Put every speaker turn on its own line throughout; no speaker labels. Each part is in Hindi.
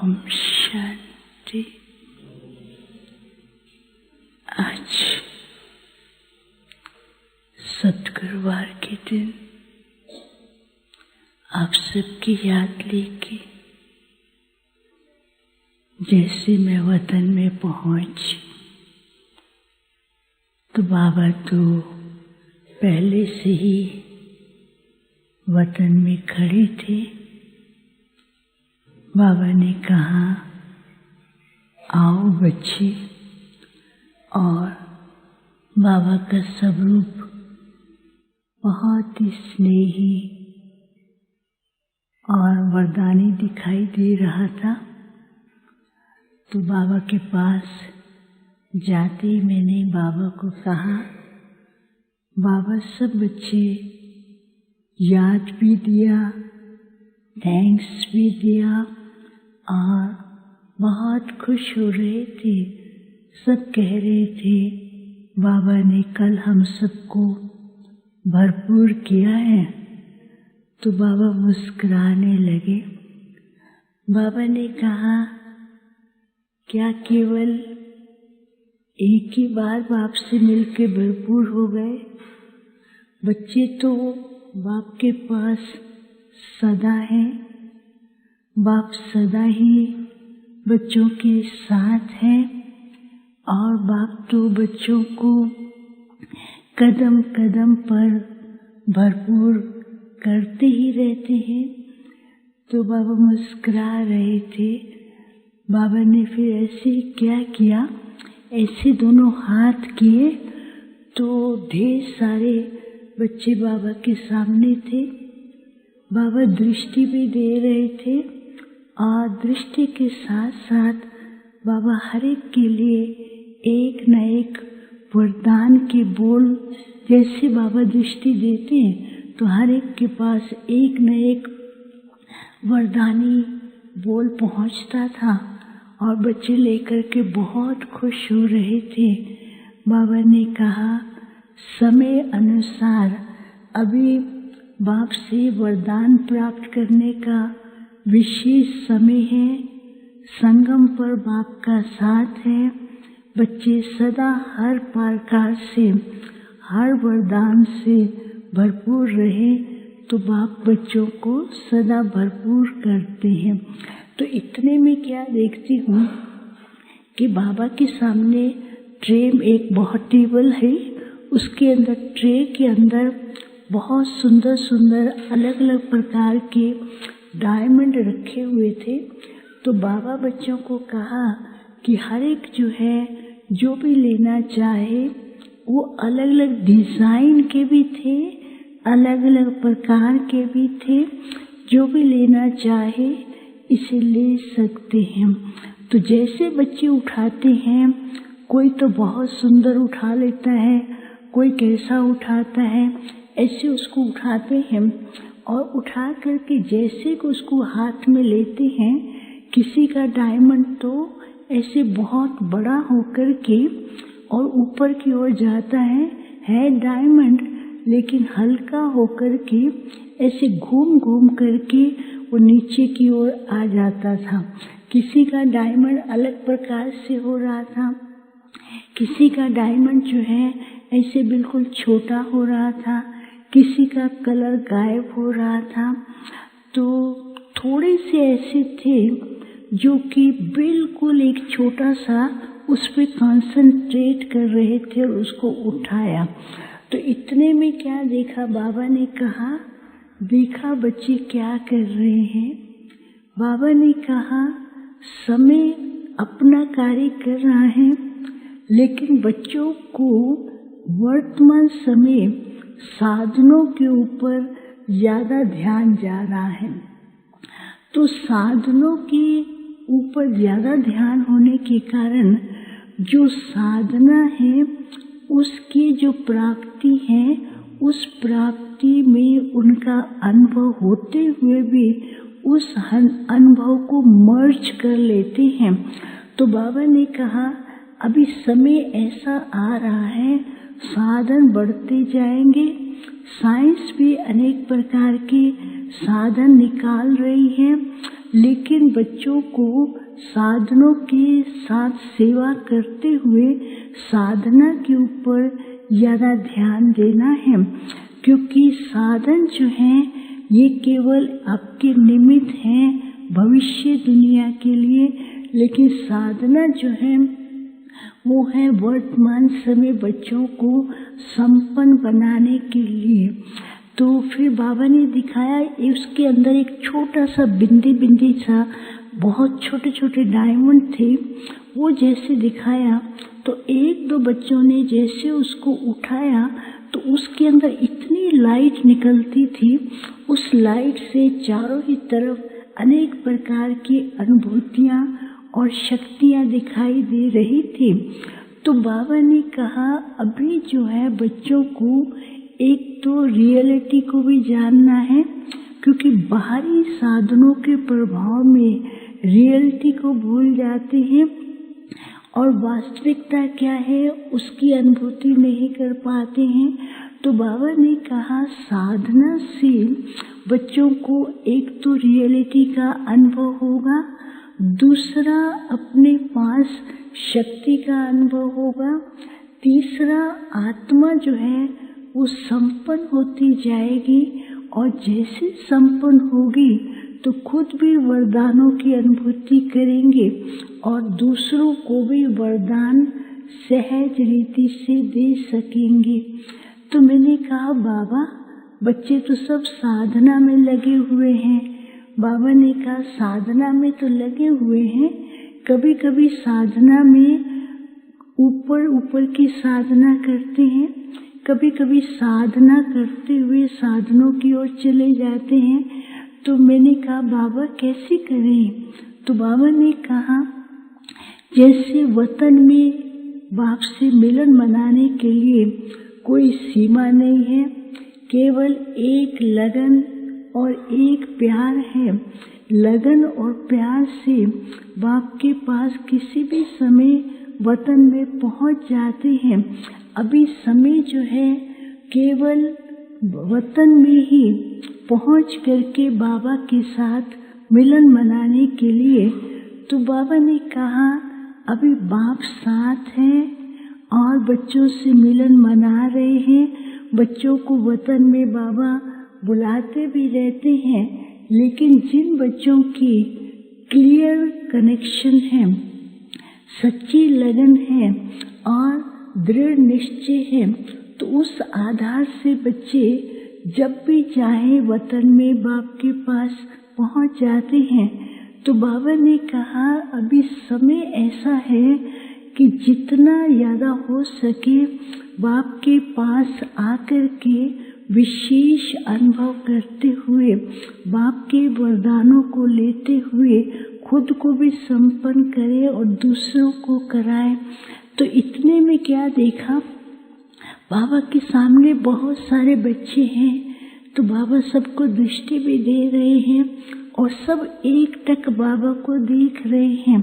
ओम शांति। आज सद्गुरुवार के दिन आप सबकी याद लेके जैसे मैं वतन में पहुंची तो बाबा तो पहले से ही वतन में खड़े थे। बाबा ने कहा, आओ बच्चे। और बाबा का स्वरूप बहुत ही स्नेही और वरदानी दिखाई दे रहा था। तो बाबा के पास जाते ही मैंने बाबा को कहा, बाबा सब बच्चे याद भी दिया, थैंक्स भी दिया और बहुत खुश हो रहे थे। सब कह रहे थे बाबा ने कल हम सबको भरपूर किया है। तो बाबा मुस्कुराने लगे। बाबा ने कहा, क्या केवल एक ही बार बाप से मिलके भरपूर हो गए? बच्चे तो बाप के पास सदा हैं। बाप सदा ही बच्चों के साथ हैं और बाप तो बच्चों को कदम कदम पर भरपूर करते ही रहते हैं। तो बाबा मुस्कुरा रहे थे। बाबा ने फिर ऐसे क्या किया, ऐसे दोनों हाथ किए तो ढेर सारे बच्चे बाबा के सामने थे। बाबा दृष्टि भी दे रहे थे और दृष्टि के साथ साथ बाबा हर एक के लिए एक न एक वरदान के बोल, जैसे बाबा दृष्टि देते हैं तो हर एक के पास एक न एक वरदानी बोल पहुंचता था और बच्चे लेकर के बहुत खुश हो रहे थे। बाबा ने कहा, समय अनुसार अभी बाप से वरदान प्राप्त करने का विशेष समय है। संगम पर बाप का साथ है। बच्चे सदा हर प्रकार से, हर वरदान से भरपूर रहे तो बाप बच्चों को सदा भरपूर करते हैं। तो इतने में क्या देखती हूँ कि बाबा के सामने ट्रे में एक बहुत टेबल है, उसके अंदर ट्रे के अंदर बहुत सुंदर सुंदर अलग अलग प्रकार के डायमंड रखे हुए थे। तो बाबा बच्चों को कहा कि हर एक जो है जो भी लेना चाहे वो अलग अलग डिज़ाइन के भी थे, अलग अलग प्रकार के भी थे। जो भी लेना चाहे इसे ले सकते हैं। तो जैसे बच्चे उठाते हैं, कोई तो बहुत सुंदर उठा लेता है, कोई कैसा उठाता है, ऐसे उसको उठाते हैं और उठा करके जैसे कि उसको हाथ में लेते हैं, किसी का डायमंड तो ऐसे बहुत बड़ा होकर के और ऊपर की ओर जाता है डायमंड, लेकिन हल्का होकर के ऐसे घूम घूम करके वो नीचे की ओर आ जाता था। किसी का डायमंड अलग प्रकार से हो रहा था, किसी का डायमंड जो है ऐसे बिल्कुल छोटा हो रहा था, किसी का कलर गायब हो रहा था। तो थोड़े से ऐसे थे जो कि बिल्कुल एक छोटा सा उस पर कंसंट्रेट कर रहे थे और उसको उठाया। तो इतने में क्या देखा, बाबा ने कहा, देखा बच्चे क्या कर रहे हैं। बाबा ने कहा, समय अपना कार्य कर रहा है लेकिन बच्चों को वर्तमान समय साधनों के ऊपर ज़्यादा ध्यान जा रहा है। तो साधनों के ऊपर ज़्यादा ध्यान होने के कारण जो साधना है उसकी जो प्राप्ति है, उस प्राप्ति में उनका अनुभव होते हुए भी उस अनुभव को मर्ज कर लेते हैं। तो बाबा ने कहा, अभी समय ऐसा आ रहा है, साधन बढ़ते जाएंगे। साइंस भी अनेक प्रकार के साधन निकाल रही है। लेकिन बच्चों को साधनों के साथ सेवा करते हुए साधना के ऊपर ज़्यादा ध्यान देना है, क्योंकि साधन जो हैं ये केवल आपके निमित्त हैं भविष्य दुनिया के लिए, लेकिन साधना जो है वो है वर्तमान समय बच्चों को संपन्न बनाने के लिए। तो फिर बाबा ने दिखाया उसके अंदर एक छोटा सा बिंदी बिंदी सा बहुत छोटे छोटे डायमंड थे, वो जैसे दिखाया तो एक दो बच्चों ने जैसे उसको उठाया तो उसके अंदर इतनी लाइट निकलती थी, उस लाइट से चारों ही तरफ अनेक प्रकार की अनुभूतियाँ और शक्तियाँ दिखाई दे रही थी। तो बाबा ने कहा अभी जो है बच्चों को एक तो रियलिटी को भी जानना है, क्योंकि बाहरी साधनों के प्रभाव में रियलिटी को भूल जाते हैं और वास्तविकता क्या है उसकी अनुभूति नहीं कर पाते हैं। तो बाबा ने कहा साधना से बच्चों को एक तो रियलिटी का अनुभव होगा, दूसरा अपने पास शक्ति का अनुभव होगा, तीसरा आत्मा जो है वो संपन्न होती जाएगी और जैसे संपन्न होगी तो खुद भी वरदानों की अनुभूति करेंगे और दूसरों को भी वरदान सहज रीति से दे सकेंगे। तो मैंने कहा बाबा बच्चे तो सब साधना में लगे हुए हैं। बाबा ने कहा साधना में तो लगे हुए हैं, कभी कभी साधना में ऊपर ऊपर की साधना करते हैं, कभी कभी साधना करते हुए साधनों की ओर चले जाते हैं। तो मैंने कहा बाबा कैसे करें? तो बाबा ने कहा जैसे वतन में बाप से मिलन मनाने के लिए कोई सीमा नहीं है, केवल एक लगन और एक प्यार है। लगन और प्यार से बाप के पास किसी भी समय वतन में पहुंच जाते हैं। अभी समय जो है केवल वतन में ही पहुंच करके बाबा के साथ मिलन मनाने के लिए। तो बाबा ने कहा अभी बाप साथ हैं और बच्चों से मिलन मना रहे हैं। बच्चों को वतन में बाबा बुलाते भी रहते हैं, लेकिन जिन बच्चों की क्लियर कनेक्शन है, सच्ची लगन है और दृढ़ निश्चय है, तो उस आधार से बच्चे जब भी चाहे वतन में बाप के पास पहुंच जाते हैं। तो बाबा ने कहा अभी समय ऐसा है कि जितना ज़्यादा हो सके बाप के पास आकर के विशेष अनुभव करते हुए, बाप के वरदानों को लेते हुए खुद को भी संपन्न करे और दूसरों को कराए। तो इतने में क्या देखा, बाबा के सामने बहुत सारे बच्चे हैं, तो बाबा सबको दृष्टि भी दे रहे हैं और सब एक टक बाबा को देख रहे हैं।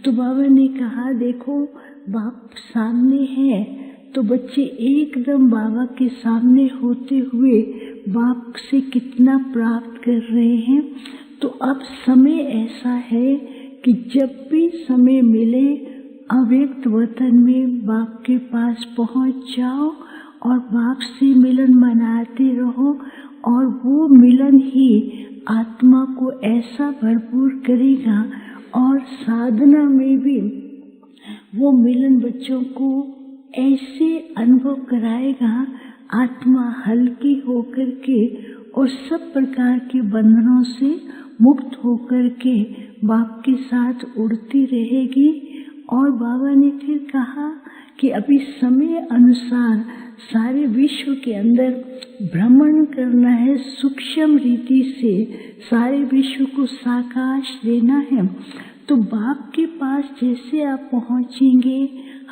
तो बाबा ने कहा देखो बाप सामने है, तो बच्चे एकदम बाबा के सामने होते हुए बाप से कितना प्राप्त कर रहे हैं। तो अब समय ऐसा है कि जब भी समय मिले अव्यक्त वतन में बाप के पास पहुंच जाओ और बाप से मिलन मनाते रहो, और वो मिलन ही आत्मा को ऐसा भरपूर करेगा और साधना में भी वो मिलन बच्चों को ऐसे अनुभव कराएगा, आत्मा हल्की होकर के और सब प्रकार के बंधनों से मुक्त होकर के बाप के साथ उड़ती रहेगी। और बाबा ने फिर कहा कि अभी समय अनुसार सारे विश्व के अंदर भ्रमण करना है, सूक्ष्म रीति से सारे विश्व को साकाश देना है। तो बाप के पास जैसे आप पहुंचेंगे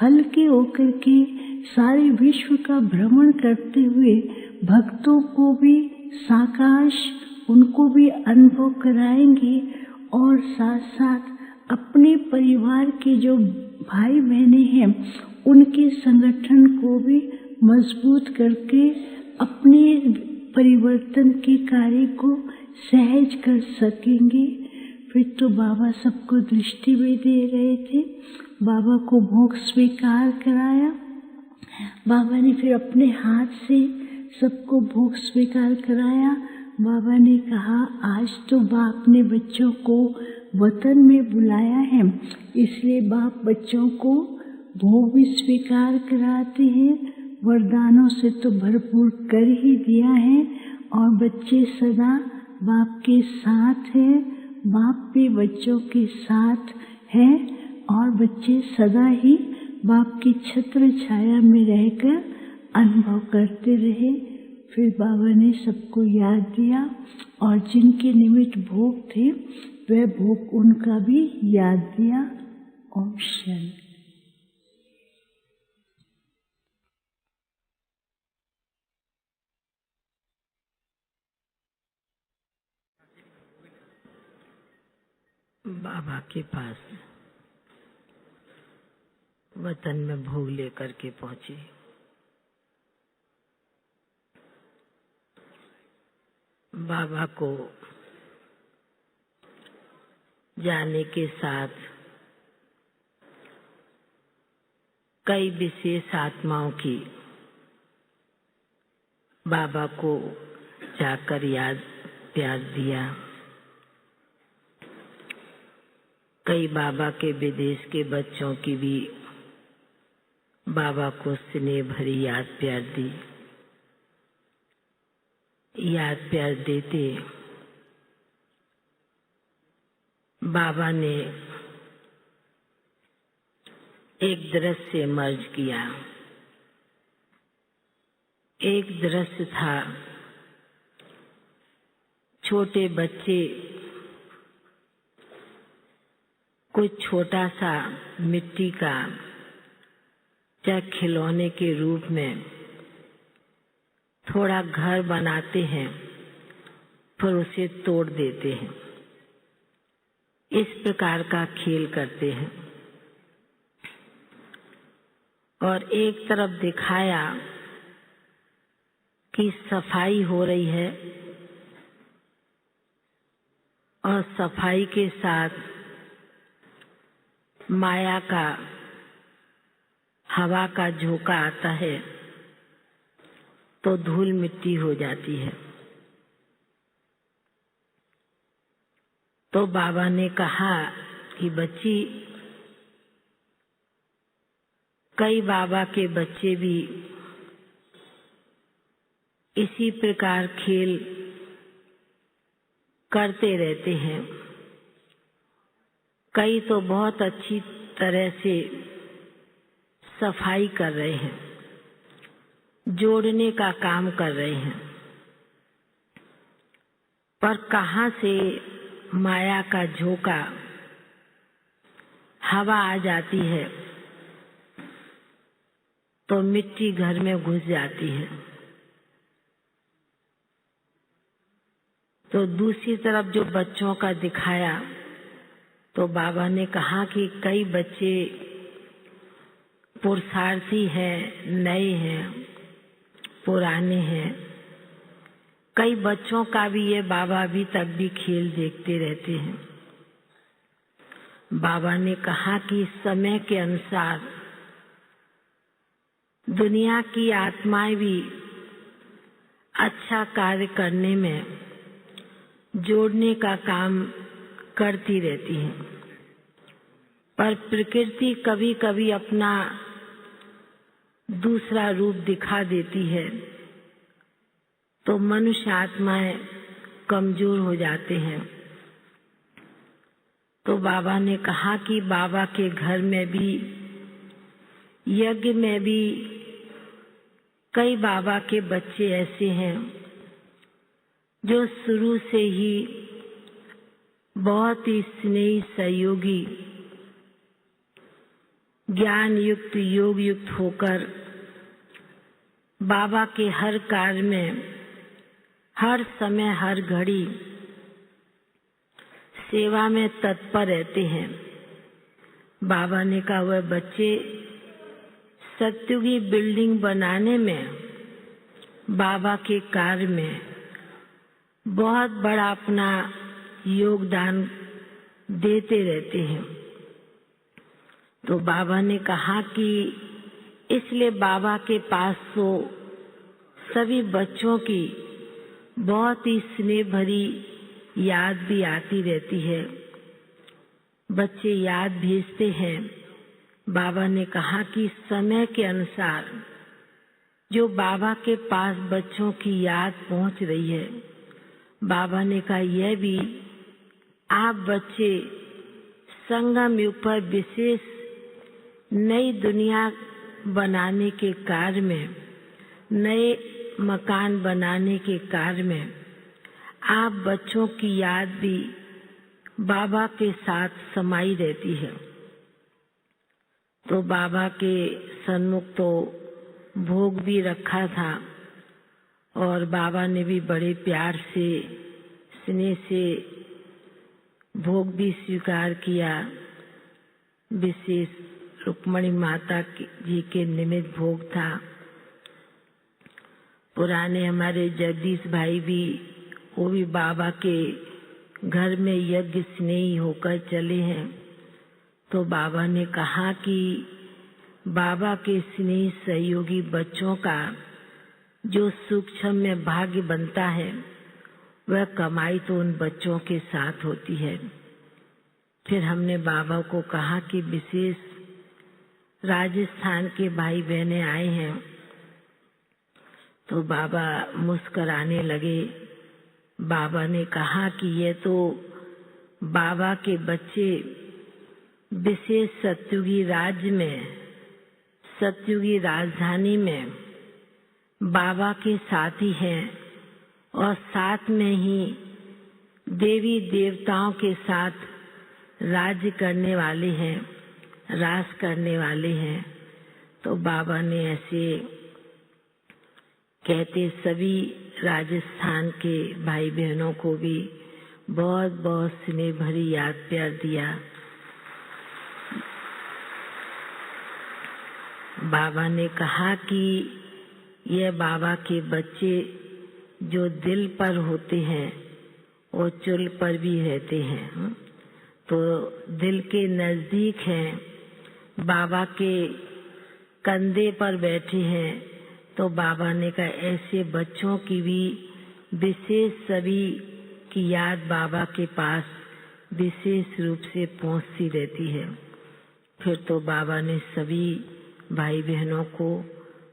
हल्के होकर के सारे विश्व का भ्रमण करते हुए भक्तों को भी साकाश उनको भी अनुभव कराएंगे और साथ साथ अपने परिवार के जो भाई बहने हैं उनके संगठन को भी मजबूत करके अपने परिवर्तन के कार्य को सहज कर सकेंगे। फिर तो बाबा सबको दृष्टि भी दे रहे थे। बाबा को भोग स्वीकार कराया। बाबा ने फिर अपने हाथ से सबको भोग स्वीकार कराया। बाबा ने कहा, आज तो बाप ने बच्चों को वतन में बुलाया है, इसलिए बाप बच्चों को भोग भी स्वीकार कराते हैं। वरदानों से तो भरपूर कर ही दिया है और बच्चे सदा बाप के साथ हैं। बाप भी बच्चों के साथ है और बच्चे सदा ही बाप की छत्र छाया में रहकर अनुभव करते रहे। फिर बाबा ने सबको याद दिया और जिनके निमित्त भोग थे वह भोग उनका भी याद दिया। ओम शांति।
बाबा के पास वतन में भोग लेकर के पहुंचे। बाबा को जाने के साथ कई विशेष आत्माओं की बाबा को जाकर याद प्यार दिया। कई बाबा के विदेश के बच्चों की भी बाबा को स्नेह भरी याद प्यार दी। याद प्यार देते बाबा ने एक दृश्य मर्ज किया। एक दृश्य था, छोटे बच्चे कुछ छोटा सा मिट्टी का या खिलौने के रूप में थोड़ा घर बनाते हैं, फिर उसे तोड़ देते हैं। इस प्रकार का खेल करते हैं और एक तरफ दिखाया कि सफाई हो रही है और सफाई के साथ माया का हवा का झोंका आता है तो धूल मिट्टी हो जाती है। तो बाबा ने कहा कि बच्ची, कई बाबा के बच्चे भी इसी प्रकार खेल करते रहते हैं। कई तो बहुत अच्छी तरह से सफाई कर रहे हैं, जोड़ने का काम कर रहे हैं, पर कहाँ से माया का झोंका हवा आ जाती है तो मिट्टी घर में घुस जाती है। तो दूसरी तरफ जो बच्चों का दिखाया तो बाबा ने कहा कि कई बच्चे पुरुषार्थी हैं, नए हैं, पुराने हैं। कई बच्चों का भी ये बाबा अभी तक भी खेल देखते रहते हैं। बाबा ने कहा कि समय के अनुसार दुनिया की आत्माएं भी अच्छा कार्य करने में जोड़ने का काम करती रहती हैं, पर प्रकृति कभी कभी अपना दूसरा रूप दिखा देती है तो मनुष्य आत्माएं कमजोर हो जाते हैं। तो बाबा ने कहा कि बाबा के घर में भी, यज्ञ में भी कई बाबा के बच्चे ऐसे हैं जो शुरू से ही बहुत ही स्नेही, सहयोगी, ज्ञान युक्त, योग युक्त होकर बाबा के हर कार्य में, हर समय, हर घड़ी सेवा में तत्पर रहते हैं। बाबा ने कहा वह बच्चे सत्युगी बिल्डिंग बनाने में, बाबा के कार्य में बहुत बड़ा अपना योगदान देते रहते हैं। तो बाबा ने कहा कि इसलिए बाबा के पास तो सभी बच्चों की बहुत ही स्नेह भरी याद भी आती रहती है। बच्चे याद भेजते हैं। बाबा ने कहा कि समय के अनुसार जो बाबा के पास बच्चों की याद पहुंच रही है, बाबा ने कहा यह भी आप बच्चे संगम युग पर विशेष नई दुनिया बनाने के कार्य में, नए मकान बनाने के कार्य में आप बच्चों की याद भी बाबा के साथ समाई रहती है। तो बाबा के सन्मुख तो भोग भी रखा था और बाबा ने भी बड़े प्यार से स्नेह से भोग भी स्वीकार किया। विशेष रुक्मणी माता जी के निमित्त भोग था। पुराने हमारे जगदीश भाई भी, वो भी बाबा के घर में यज्ञ स्नेही होकर चले हैं। तो बाबा ने कहा कि बाबा के स्नेही सहयोगी बच्चों का जो सूक्ष्म में भाग्य बनता है, वह कमाई तो उन बच्चों के साथ होती है। फिर हमने बाबा को कहा कि विशेष राजस्थान के भाई बहने आए हैं। तो बाबा मुस्कुराने लगे। बाबा ने कहा कि ये तो बाबा के बच्चे विशेष सतयुगी राज्य में, सतयुगी राजधानी में बाबा के साथी हैं और साथ में ही देवी देवताओं के साथ राज्य करने वाले हैं, राज करने वाले हैं। तो बाबा ने ऐसे कहते सभी राजस्थान के भाई बहनों को भी बहुत बहुत स्नेह भरी याद प्यार दिया। बाबा ने कहा कि यह बाबा के बच्चे जो दिल पर होते हैं वो चुल पर भी रहते हैं। तो दिल के नजदीक हैं, बाबा के कंधे पर बैठे हैं। तो बाबा ने कहा ऐसे बच्चों की भी विशेष सभी की याद बाबा के पास विशेष रूप से पहुंचती रहती है। फिर तो बाबा ने सभी भाई बहनों को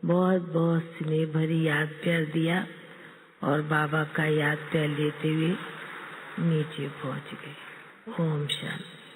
बहुत बहुत स्नेह भरी याद प्यार दिया और बाबा का याद प्यार लेते हुए नीचे पहुंच गए। ओम शांति।